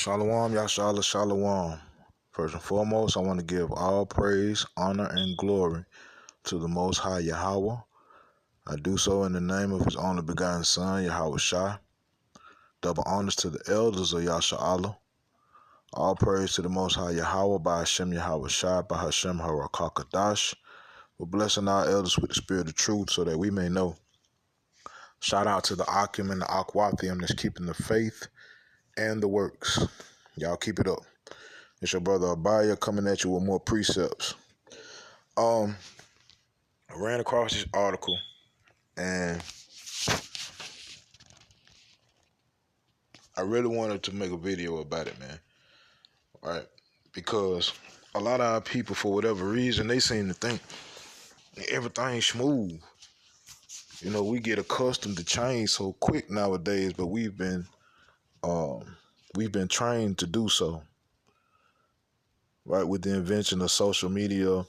Shalom, Yashala, Shalom. First and foremost, I want to give all praise, honor, and glory to the Most High Yahweh. I do so in the name of His only begotten Son, Yahweh Shai. Double honors to the elders of Yasha'Allah. All praise to the Most High Yahweh by Hashem Yahweh Shai, by Hashem Harakakadash. We're blessing our elders with the spirit of truth so that we may know. Shout out to the Akim and the Akwathium that's keeping the faith and the works. Y'all keep it up. It's your brother Abaya coming at you with more precepts. I ran across this article and I really wanted to make a video about it, man. Right? Because a lot of our people, for whatever reason, they seem to think everything's smooth. You know, we get accustomed to change so quick nowadays, but we've been trained to do so. Right? With the invention of social media,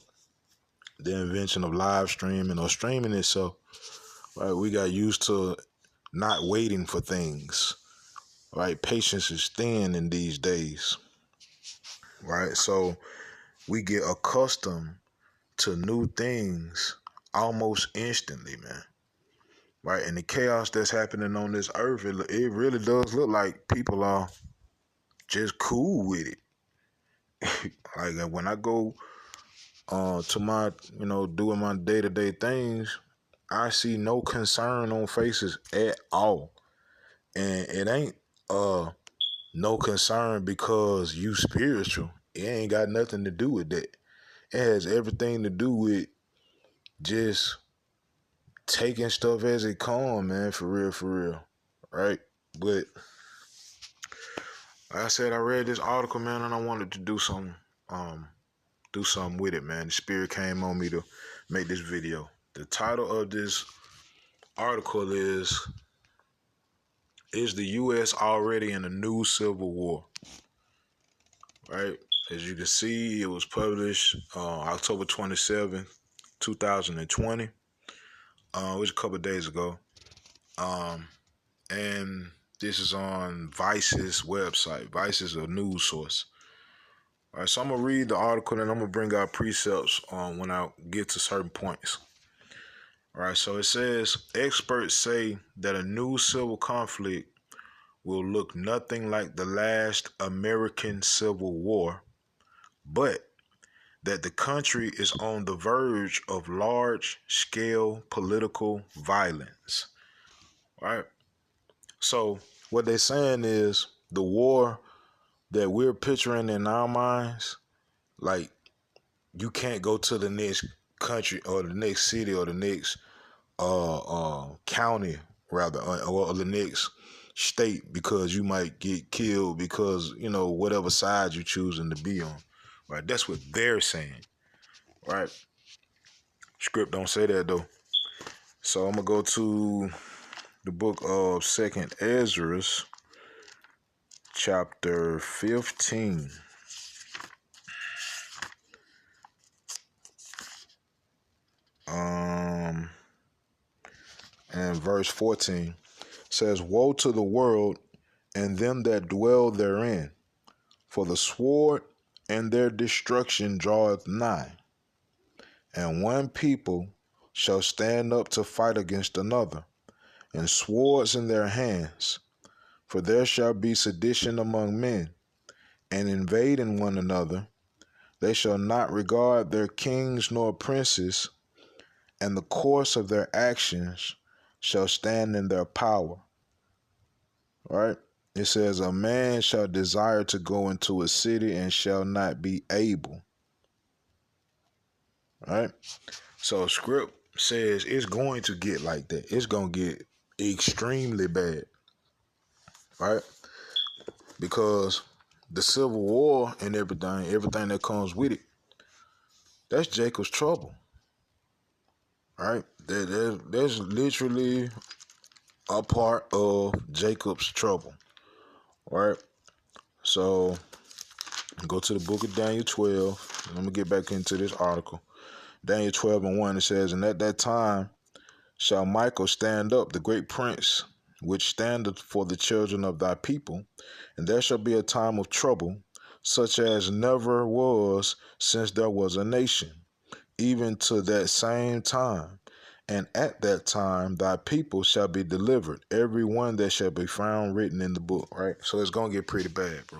the invention of live streaming or streaming itself, right? We got used to not waiting for things, right? Patience is thin in these days, right? So we get accustomed to new things almost instantly, man, right? And the chaos that's happening on this earth, it really does look like people are just cool with it. Like when I go to my, doing my day-to-day things, I see no concern on faces at all. And it ain't no concern because you spiritual. It ain't got nothing to do with that. It has everything to do with just taking stuff as it come, man, for real. Right? But like I said, I read this article, man, and I wanted to do something with it, man. The spirit came on me to make this video. The title of this article is the U.S. already in a new civil war? Right? As you can see, it was published October 27th, 2020. It was a couple of days ago. And this is on Vice's website. Vice is a news source. All right, so I'm going to read the article and I'm going to bring out precepts when I get to certain points. All right, so it says, experts say that a new civil conflict will look nothing like the last American Civil War, but that the country is on the verge of large-scale political violence. All right? So what they're saying is the war that we're picturing in our minds, like you can't go to the next country or the next city or the next county, rather, or the next state because you might get killed because, whatever side you're choosing to be on. Right? That's what they're saying. Right? Script don't say that though. So I'm gonna go to the book of 2nd Ezra, chapter 15. And verse 14 says, woe to the world and them that dwell therein, for the sword and their destruction draweth nigh. And one people shall stand up to fight against another, and swords in their hands. For there shall be sedition among men, and invading one another. They shall not regard their kings nor princes, and the course of their actions shall stand in their power. Right? It says, a man shall desire to go into a city and shall not be able. Right? So script says it's going to get like that. It's going to get extremely bad. Right? Because the Civil War and everything that comes with it, that's Jacob's trouble. Right? There's literally a part of Jacob's trouble. Right? So go to the book of Daniel 12. Let me get back into this article. Daniel 12:1, it says, and at that time shall Michael stand up, the great prince, which standeth for the children of thy people, and there shall be a time of trouble, such as never was since there was a nation, even to that same time. And at that time thy people shall be delivered, every one that shall be found written in the book. Right? So it's gonna get pretty bad, bro.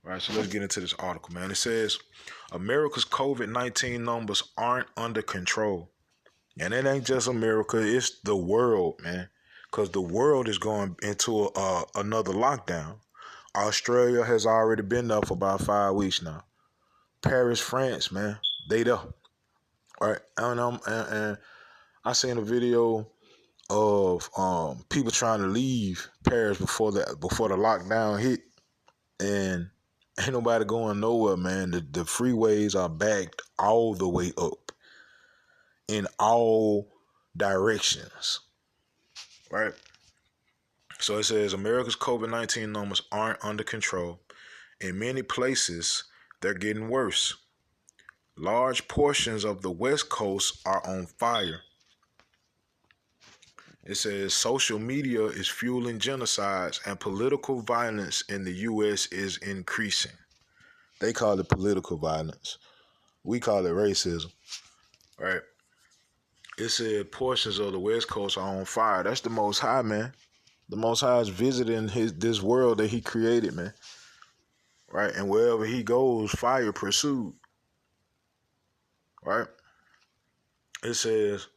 Right, so let's get into this article, man. It says America's COVID-19 numbers aren't under control. And it ain't just America, it's the world, man. Because the world is going into another lockdown. Australia has already been there for about 5 weeks now. Paris, France, man, they there. Right? And I seen a video of people trying to leave Paris before the lockdown hit, and ain't nobody going nowhere, man. The freeways are backed all the way up in all directions, right? So it says America's COVID-19 numbers aren't under control. In many places, they're getting worse. Large portions of the West Coast are on fire. It says social media is fueling genocides and political violence in the U.S. is increasing. They call it political violence. We call it racism, right? It said portions of the West Coast are on fire. That's the Most High, man. The Most High is visiting this world that He created, man. Right? And wherever He goes, fire pursued. Right? It says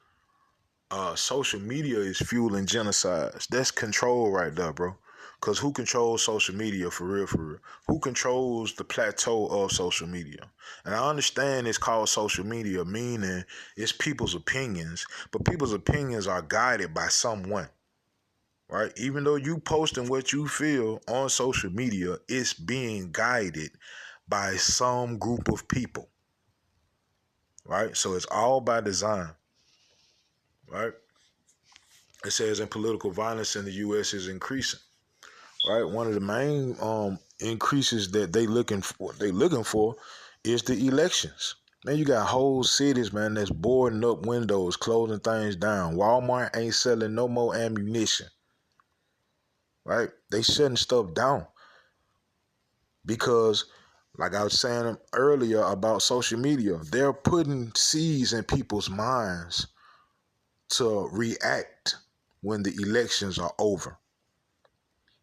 social media is fueling genocides. That's control right there, bro. Because who controls social media for real, for real? Who controls the plateau of social media? And I understand it's called social media, meaning it's people's opinions, but people's opinions are guided by someone, right? Even though you posting what you feel on social media, it's being guided by some group of people, right? So it's all by design, right? It says in political violence in the U.S. is increasing. Right, one of the main increases that they looking for is the elections. Man, you got whole cities, man, that's boarding up windows, closing things down. Walmart ain't selling no more ammunition. Right, they shutting stuff down because, like I was saying earlier about social media, they're putting seeds in people's minds to react when the elections are over,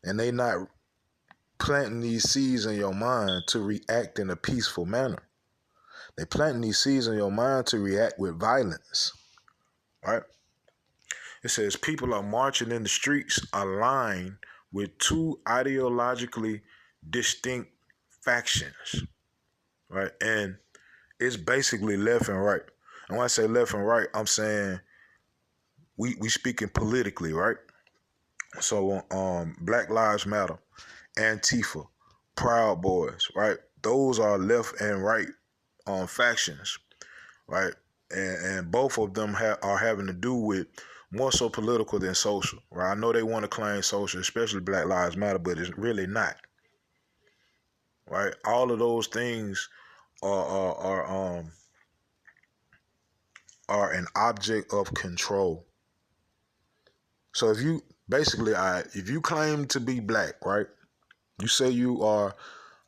and they not planting these seeds in your mind to react in a peaceful manner. They're planting these seeds in your mind to react with violence, right? It says people are marching in the streets aligned with two ideologically distinct factions, right? And it's basically left and right. And when I say left and right, I'm saying we speaking politically, right? So Black Lives Matter, Antifa, Proud Boys, right? Those are left and right factions, right? And both of them are having to do with more so political than social, right? I know they want to claim social, especially Black Lives Matter, but it's really not, right? All of those things are an object of control. So if you basically, if you claim to be black, right? You say you are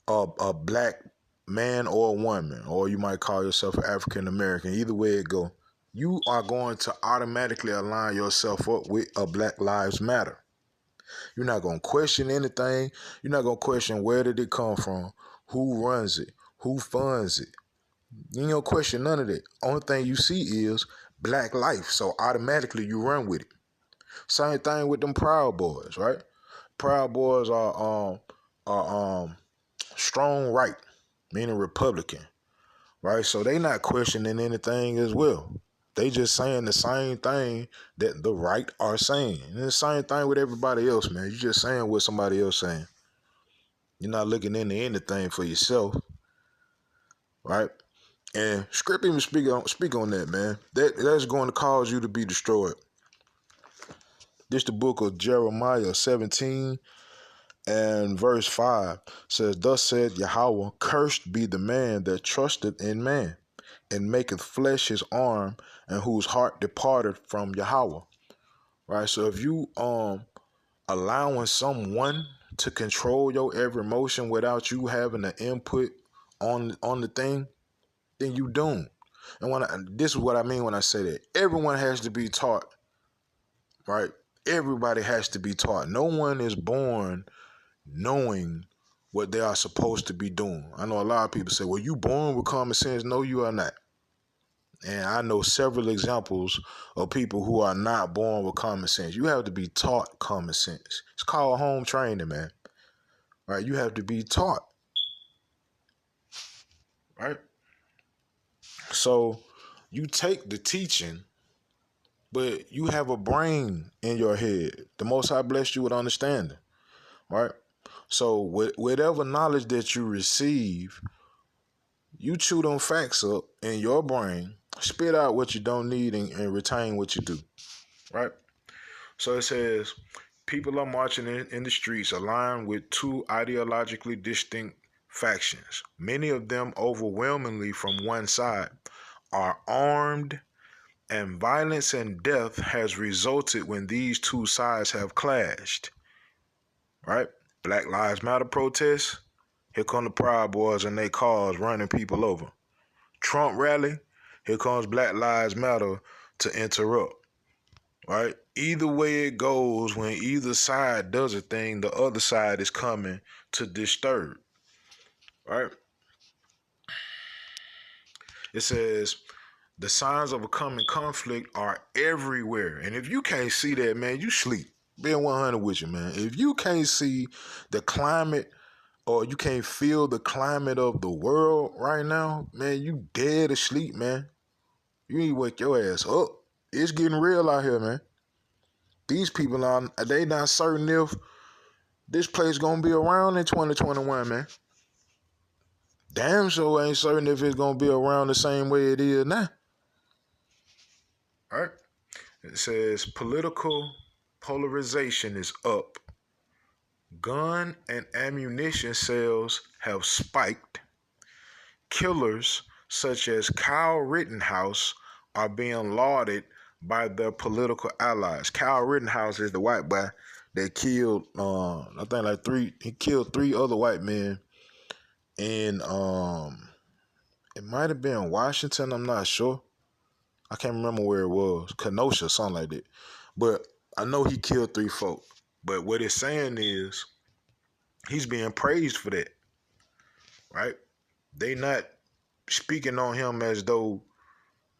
a black man or a woman, or you might call yourself an African American. Either way it go, you are going to automatically align yourself up with a Black Lives Matter. You're not going to question anything. You're not going to question where did it come from, who runs it, who funds it. You ain't going to question none of that. Only thing you see is black life, so automatically you run with it. Same thing with them Proud Boys, right? Proud Boys are strong right, meaning Republican, right? So they not questioning anything as well. They just saying the same thing that the right are saying. And the same thing with everybody else, man. You just saying what somebody else saying. You're not looking into anything for yourself, right? And script even speak on that, man. That's going to cause you to be destroyed. This the book of Jeremiah 17 and verse 5 says, Thus said Yahweh, cursed be the man that trusteth in man, and maketh flesh his arm, and whose heart departed from Yahweh. Right? So if you allowing someone to control your every motion without you having an input on the thing, then you doomed. And this is what I mean when I say that. Everyone has to be taught, right? Everybody has to be taught. No one is born knowing what they are supposed to be doing. I know a lot of people say, well, you born with common sense. No, you are not. And I know several examples of people who are not born with common sense. You have to be taught common sense. It's called home training, man. Right? You have to be taught. Right? So you take the teaching, but you have a brain in your head. The Most High blessed you with understanding. Right? So whatever knowledge that you receive, you chew them facts up in your brain, spit out what you don't need, and retain what you do. Right? So it says, people are marching in the streets aligned with two ideologically distinct factions. Many of them overwhelmingly from one side are armed, and violence and death has resulted when these two sides have clashed. Right? Black Lives Matter protests. Here come the Proud Boys in their cars running people over. Trump rally. Here comes Black Lives Matter to interrupt. Right? Either way it goes, when either side does a thing, the other side is coming to disturb. Right? It says the signs of a coming conflict are everywhere. And if you can't see that, man, you sleep. Being 100 with you, man. If you can't see the climate or you can't feel the climate of the world right now, man, you dead asleep, man. You need to wake your ass up. It's getting real out here, man. These people they not certain if this place gonna be around in 2021, man. Damn sure ain't certain if it's gonna be around the same way it is now. All right. It says political polarization is up. Gun and ammunition sales have spiked. Killers such as Kyle Rittenhouse are being lauded by their political allies. Kyle Rittenhouse is the white boy that killed, I think he killed 3 other white men in, it might have been Washington, I'm not sure. I can't remember where it was, Kenosha, something like that. But I know he killed 3 folk. But what it's saying is he's being praised for that, right? They not speaking on him as though,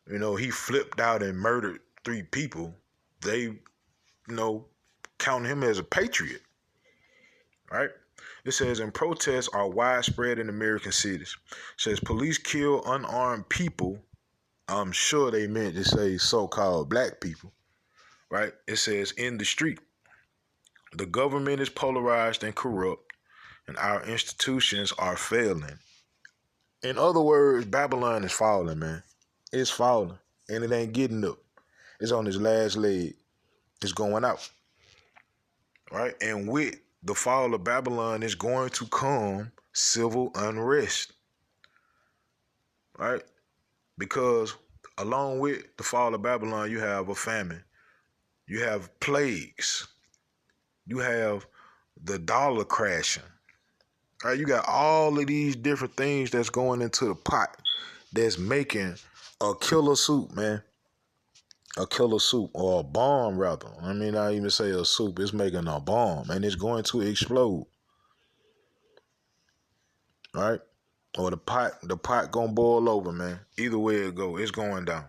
he flipped out and murdered 3 people. They, count him as a patriot, right? It says, and protests are widespread in American cities. It says police kill unarmed people. I'm sure they meant to say so-called black people, right? It says in the street. The government is polarized and corrupt, and our institutions are failing. In other words, Babylon is falling, man. It's falling, and it ain't getting up. It's on its last leg. It's going out, right? And with the fall of Babylon is going to come civil unrest, right? Because along with the fall of Babylon, you have a famine. You have plagues. You have the dollar crashing. Right? You got all of these different things that's going into the pot that's making a killer soup, man. A killer soup, or a bomb, rather. I mean, not even say a soup. It's making a bomb, and it's going to explode. Right? Or the pot gonna boil over, man. Either way it go, it's going down.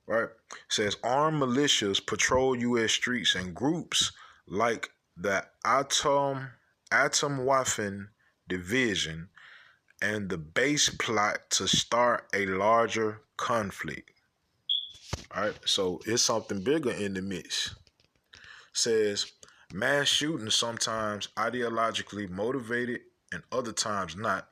Right? It says armed militias patrol U.S. streets, and groups like the Atomwaffen Division and the base plot to start a larger conflict. All right, so it's something bigger in the mix. Says mass shootings, sometimes ideologically motivated and other times not,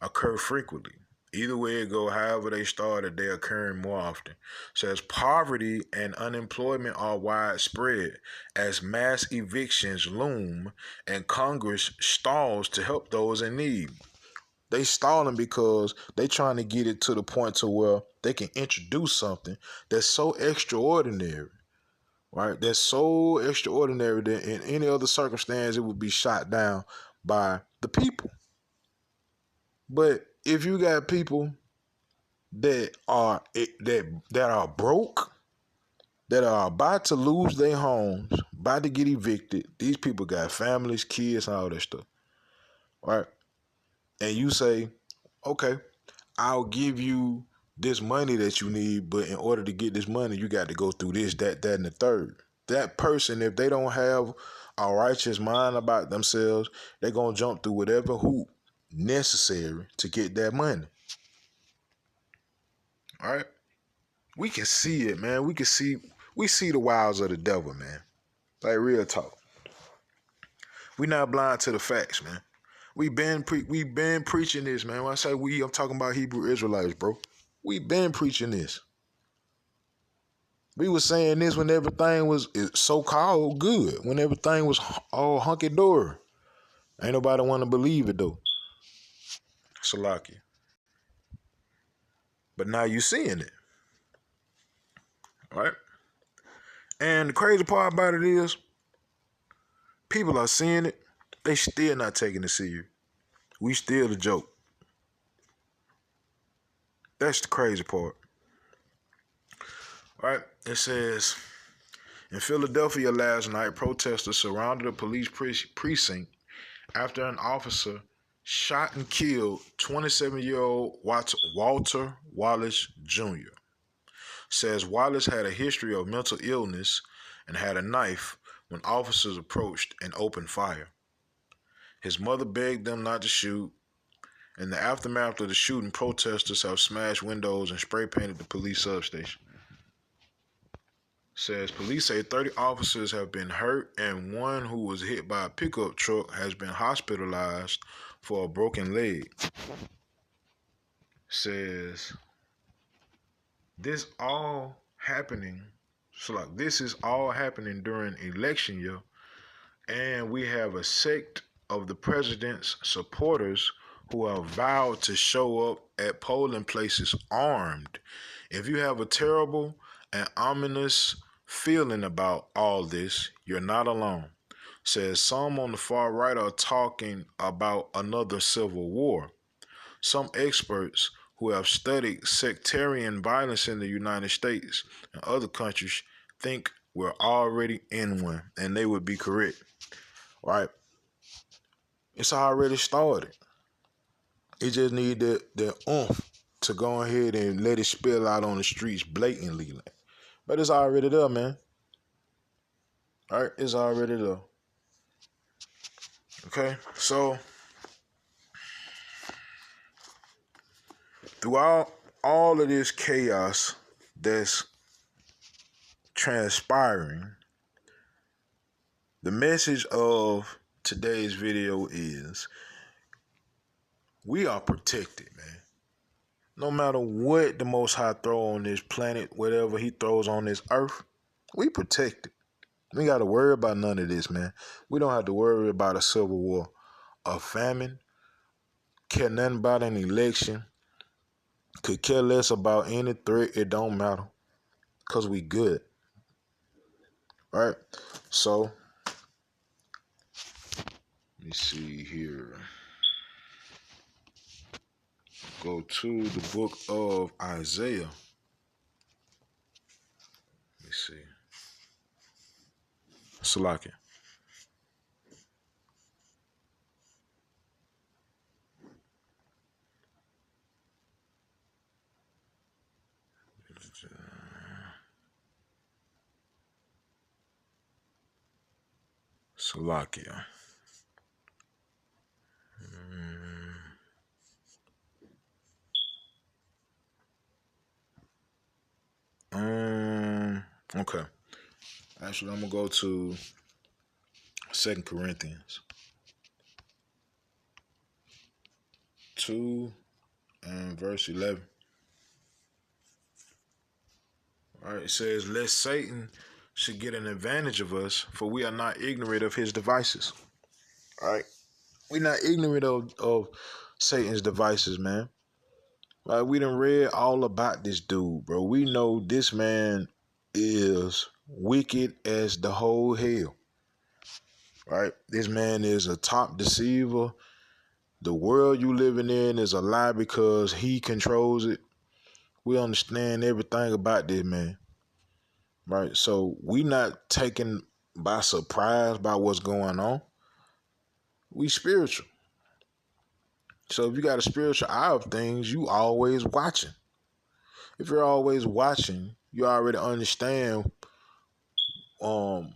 occur frequently. Either way it go, however they started, they're occurring more often. Says poverty and unemployment are widespread as mass evictions loom and Congress stalls to help those in need. They stalling because they trying to get it to the point to where they can introduce something that's so extraordinary, right? That's so extraordinary that in any other circumstance it would be shot down by the people. But if you got people that are broke, that are about to lose their homes, about to get evicted, these people got families, kids, and all that stuff, right? And you say, okay, I'll give you this money that you need, but in order to get this money, you got to go through this, that, and the third. That person, if they don't have a righteous mind about themselves, they're going to jump through whatever hoop necessary to get that money. All right? We can see it, man. We see the wiles of the devil, man. Like real talk. We not blind to the facts, man. We been preaching this, man. When I say we, I'm talking about Hebrew Israelites, bro. We been preaching this. We was saying this when everything was so-called good, when everything was all hunky-dory. Ain't nobody want to believe it, though. Salaki. But now you seeing it, right? And the crazy part about it is, people are seeing it. They still not taking it serious. We still the joke. That's the crazy part. All right? It says, in Philadelphia last night, protesters surrounded a police precinct after an officer shot and killed 27-year-old Walter Wallace Jr. Says Wallace had a history of mental illness and had a knife when officers approached and opened fire. His mother begged them not to shoot. In the aftermath of the shooting, protesters have smashed windows and spray painted the police substation. Says police say 30 officers have been hurt and one who was hit by a pickup truck has been hospitalized for a broken leg. Says this all happening, so like this is all happening during election year, and we have a sect of the president's supporters who have vowed to show up at polling places armed. If you have a terrible and ominous feeling about all this, you're not alone. Says some on the far right are talking about another civil war. Some experts who have studied sectarian violence in the United States and other countries think we're already in one, and they would be correct. Right? It's already started. It just need the oomph to go ahead and let it spill out on the streets blatantly. But it's already there, man. All right, it's already there. Okay, so throughout all of this chaos that's transpiring, the message of today's video is we are protected, man. No matter what the Most High throw on this planet, whatever he throws on this earth, we protected. We got to worry about none of this, man. We don't have to worry about a civil war, a famine, care nothing about an election, could care less about any threat. It don't matter because we good, right? So, let me see here. Go to the book of Isaiah. Let me see. Salakia. Salakia. Okay. Actually, I'm gonna go to 2 Corinthians 2 and verse 11. All right, it says, "Lest Satan should get an advantage of us, for we are not ignorant of his devices." All right, we're not ignorant of Satan's devices, man. Like we done read all about this dude, bro. We know this man is wicked as the whole hell, right? This man is a top deceiver. The world you living in is a lie because he controls it. We understand everything about this man, right? So we not taken by surprise by what's going on. We spiritual. So if you got a spiritual eye of things, you always watching. If you're always watching, you already understand um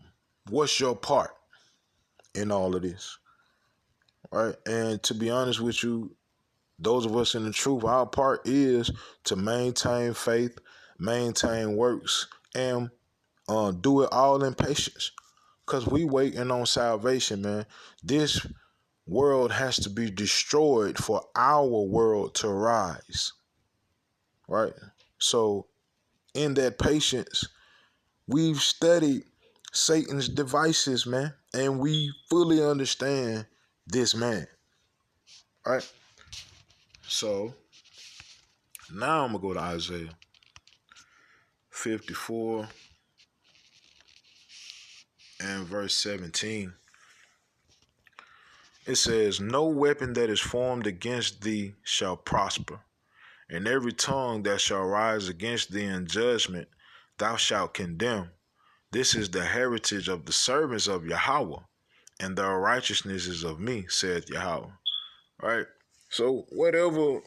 what's your part in all of this, right? And to be honest with you, those of us in the truth, our part is to maintain faith, maintain works, and do it all in patience. Cause we waiting on salvation, man. This world has to be destroyed for our world to rise, right? So in that patience, we've studied Satan's devices, man, and we fully understand this man, right? So now I'm gonna go to Isaiah 54 and verse 17. It says, "No weapon that is formed against thee shall prosper, and every tongue that shall rise against thee in judgment thou shalt condemn. This is the heritage of the servants of Yahweh, and their righteousness is of me, saith Yahweh." Right? So whatever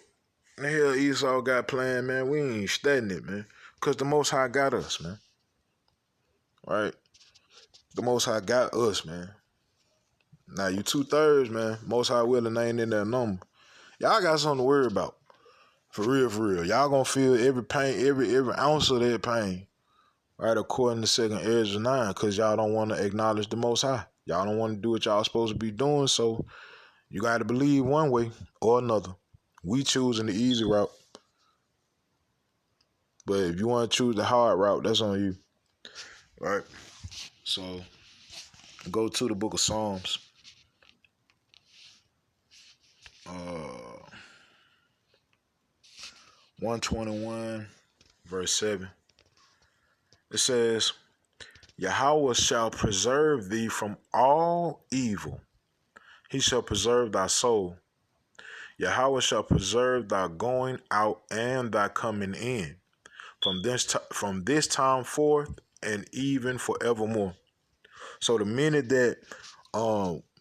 the hell Esau got planned, man, we ain't studying it, man. Because the Most High got us, man. Right? The Most High got us, man. Now you 2/3, man. Most High willing ain't in that number. Y'all got something to worry about. For real, for real. Y'all gonna feel every pain, every ounce of that pain. Right, according to 2nd Ezra 9, because y'all don't want to acknowledge the Most High. Y'all don't want to do what y'all supposed to be doing, so you got to believe one way or another. We choosing the easy route. But if you want to choose the hard route, that's on you. Right? So, go to the book of Psalms. 121, verse 7. It says, "Yahweh shall preserve thee from all evil. He shall preserve thy soul. Yahweh shall preserve thy going out and thy coming in from this time forth and even forevermore." So the minute that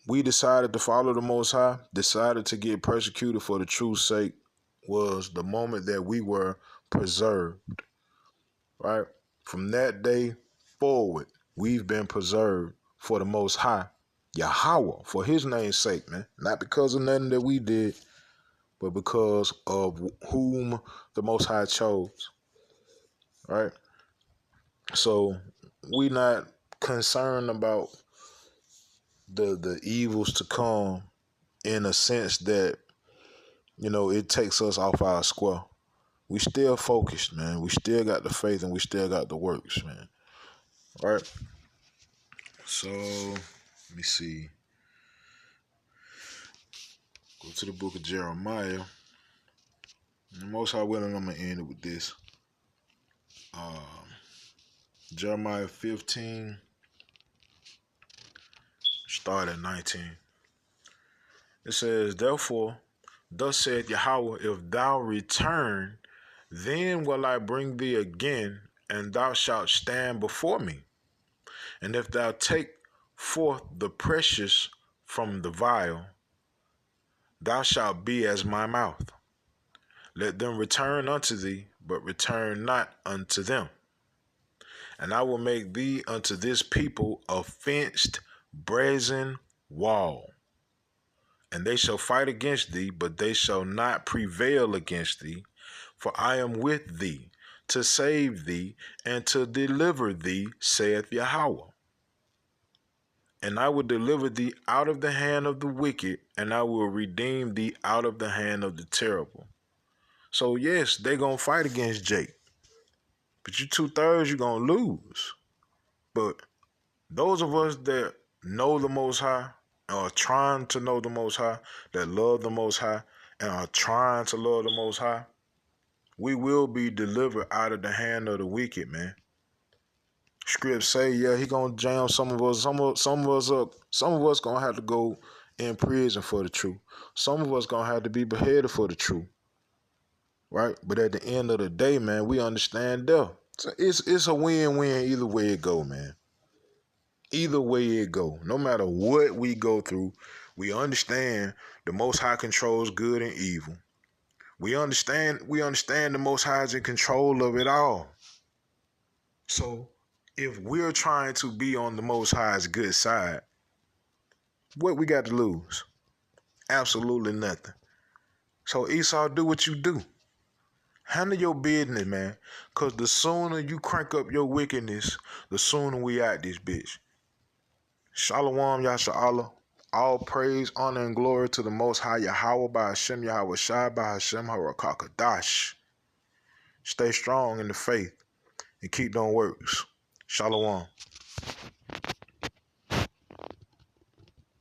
we decided to follow the Most High, decided to get persecuted for the truth's sake, was the moment that we were preserved. Right? From that day forward, we've been preserved for the Most High, Yahweh, for his name's sake, man. Not because of nothing that we did, but because of whom the Most High chose. Right? So we not concerned about the evils to come, in a sense that, it takes us off our square. We still focused, man. We still got the faith and we still got the works, man. Right? So, let me see. Go to the book of Jeremiah. And most high willing, I'm going to end it with this. Jeremiah 15, start at 19. It says, "Therefore, thus saith Yahweh, if thou return, then will I bring thee again, and thou shalt stand before me. And if thou take forth the precious from the vial, thou shalt be as my mouth. Let them return unto thee, but return not unto them. And I will make thee unto this people a fenced brazen wall. And they shall fight against thee, but they shall not prevail against thee. For I am with thee, to save thee, and to deliver thee, saith Yahweh. And I will deliver thee out of the hand of the wicked, and I will redeem thee out of the hand of the terrible." So yes, they're going to fight against Jake. But you 2/3, you're going to lose. But those of us that know the Most High, are trying to know the Most High, that love the Most High, and are trying to love the Most High, we will be delivered out of the hand of the wicked, man. Scripts say, yeah, he gonna jam some of us. Some of us up. Some of us gonna have to go in prison for the truth. Some of us gonna have to be beheaded for the truth, right? But at the end of the day, man, we understand death. So it's a win-win either way it go, man. Either way it go, no matter what we go through, we understand the Most High controls good and evil. We understand the Most High is in control of it all. So if we're trying to be on the Most High's good side, what we got to lose? Absolutely nothing. So Esau, do what you do. Handle your business, man. Cause the sooner you crank up your wickedness, the sooner we out this bitch. Shalom, Yasha'Allah. All praise, honor, and glory to the Most High Yahweh by Hashem Yahweh Shai by Hashem Harakakadash. Stay strong in the faith and keep doing works. Shalom.